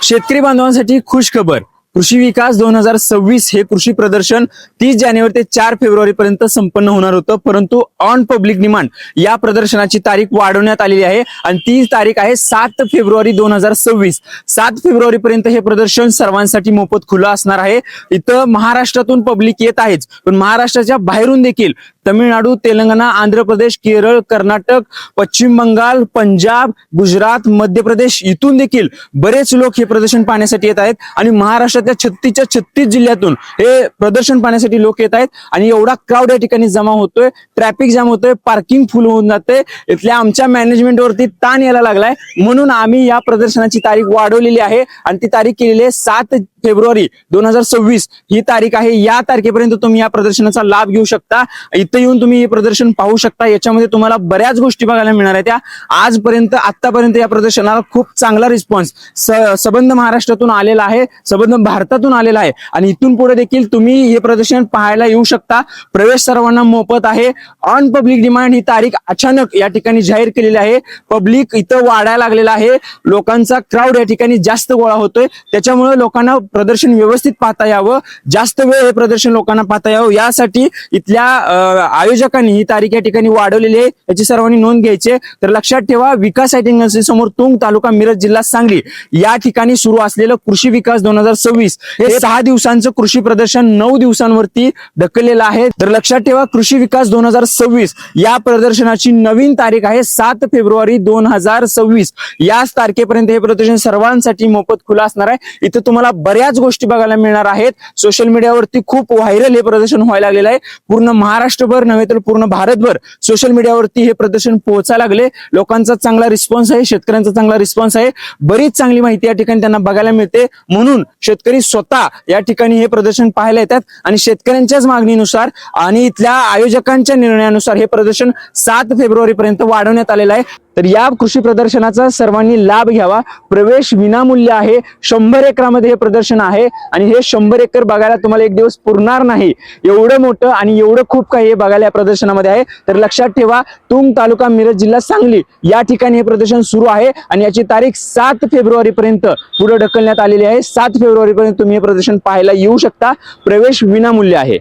शेतकरी बांधवांसाठी खुश खबर। कृषी विकास 2026 हे कृषी प्रदर्शन 30 जानेवारी ते 4 फेब्रुवारी पर्यंत संपन्न होणार होतं, परंतु ऑन पब्लिक डिमांड या प्रदर्शनाची तारीख वाढवण्यात आलेली आहे आणि ती तारीख आहे 7 फेब्रुवारी 2026। 7 फेब्रुवारी पर्यंत हे प्रदर्शन सर्वांसाठी मोफत खुलं असणार आहे। इथं महाराष्ट्रातून पब्लिक येत आहेच, पण महाराष्ट्राच्या बाहेरून देखील तमिळनाडू, तेलंगणा, आंध्र प्रदेश, केरळ, कर्नाटक, पश्चिम बंगाल, पंजाब, गुजरात, मध्य प्रदेश इथून देखील बरेच लोक हे प्रदर्शन पाहण्यासाठी येत आहेत आणि महाराष्ट्रातल्या 36च्या 36 जिल्ह्यातून हे प्रदर्शन पाहण्यासाठी लोक येत आहेत आणि एवढा क्राऊड या ठिकाणी जमा होतोय, ट्रॅफिक जाम होतोय, पार्किंग फुल होऊन जाते। इथल्या आमच्या मॅनेजमेंटवरती ताण यायला लागलाय, म्हणून आम्ही या प्रदर्शनाची तारीख वाढवलेली आहे आणि ती तारीख केलेली आहे 7 फेब्रुवारी 2026 ही तारीख आहे। या तारखेपर्यंत तुम्ही या प्रदर्शनाचा लाभ घेऊ शकता। इथं येऊन तुम्ही हे प्रदर्शन पाहू शकता। याच्यामध्ये तुम्हाला बऱ्याच गोष्टी बघायला मिळणार आहेत। आजपर्यंत आतापर्यंत या प्रदर्शनाला खूप चांगला रिस्पॉन्स सबंध महाराष्ट्रातून आलेला आहे, सबंध भारतातून आलेला आहे आणि इथून पुढे देखील तुम्ही हे प्रदर्शन पाहायला येऊ शकता। प्रवेश सर्वांना मोफत आहे। ऑन पब्लिक डिमांड ही तारीख अचानक या ठिकाणी जाहीर केलेली आहे। पब्लिक इथं वाढायला लागलेला आहे, लोकांचा क्राऊड या ठिकाणी जास्त गोळा होतोय, त्याच्यामुळे लोकांना प्रदर्शन व्यवस्थित पाहता यावं, जास्त वेळ हे प्रदर्शन लोकांना पाहता यावं यासाठी इथल्या आयोजकांनी ही तारीख या ठिकाणी वाढवलेली आहे। याची सर्वांनी नोंद घ्यायची। तर लक्षात ठेवा, विकास एजन्सी समोर तुंग, तालुका मिरज, जिल्हा सांगली या ठिकाणी सुरू असलेलं कृषी विकास 2026 हे 6 दिवसांचं कृषी प्रदर्शन 9 दिवसांवरती ढकललेलं आहे। तर लक्षात ठेवा, कृषी विकास 2026 या प्रदर्शनाची नवीन तारीख आहे 7 फेब्रुवारी 2026। याच तारखेपर्यंत हे प्रदर्शन सर्वांसाठी मोफत खुलं असणार आहे। इथं तुम्हाला बऱ्याच गोष्टी बघायला मिळणार आहेत। सोशल मीडियावरती खूप व्हायरल हे प्रदर्शन व्हायला लागलेलं आहे। पूर्ण महाराष्ट्रभर नव्हे तर पूर्ण भारतभर सोशल मीडियावरती हे प्रदर्शन पोहोचायला लागले। लोकांचा चांगला रिस्पॉन्स आहे, शेतकऱ्यांचा चांगला रिस्पॉन्स आहे, बरीच चांगली माहिती या ठिकाणी त्यांना बघायला मिळते। म्हणून शेतकरी स्वतः या ठिकाणी हे प्रदर्शन पाहायला येतात आणि शेतकऱ्यांच्याच मागणीनुसार आणि इथल्या आयोजकांच्या निर्णयानुसार हे प्रदर्शन 7 फेब्रुवारी पर्यंत वाढवण्यात आलेलं आहे। तर या कृषी प्रदर्शनाचा सर्वांनी लाभ घ्यावा। प्रवेश विनामूल्य आहे। 100 एकरामध्ये हे प्रदर्शन आहे आणि हे 100 एकर बघायला तुम्हाला एक दिवस पुरणार नाही, एवढं मोठं आणि एवढं खूप काही हे बघायला या प्रदर्शनामध्ये आहे। तर लक्षात ठेवा, तुंग, तालुका मिरज, जिल्हा सांगली या ठिकाणी हे प्रदर्शन सुरू आहे आणि याची तारीख 7 फेब्रुवारी पर्यंत पुढे ढकलण्यात आलेली आहे। 7 फेब्रुवारी पर्यंत तुम्ही हे प्रदर्शन पाहायला येऊ शकता। प्रवेश विनामूल्य आहे।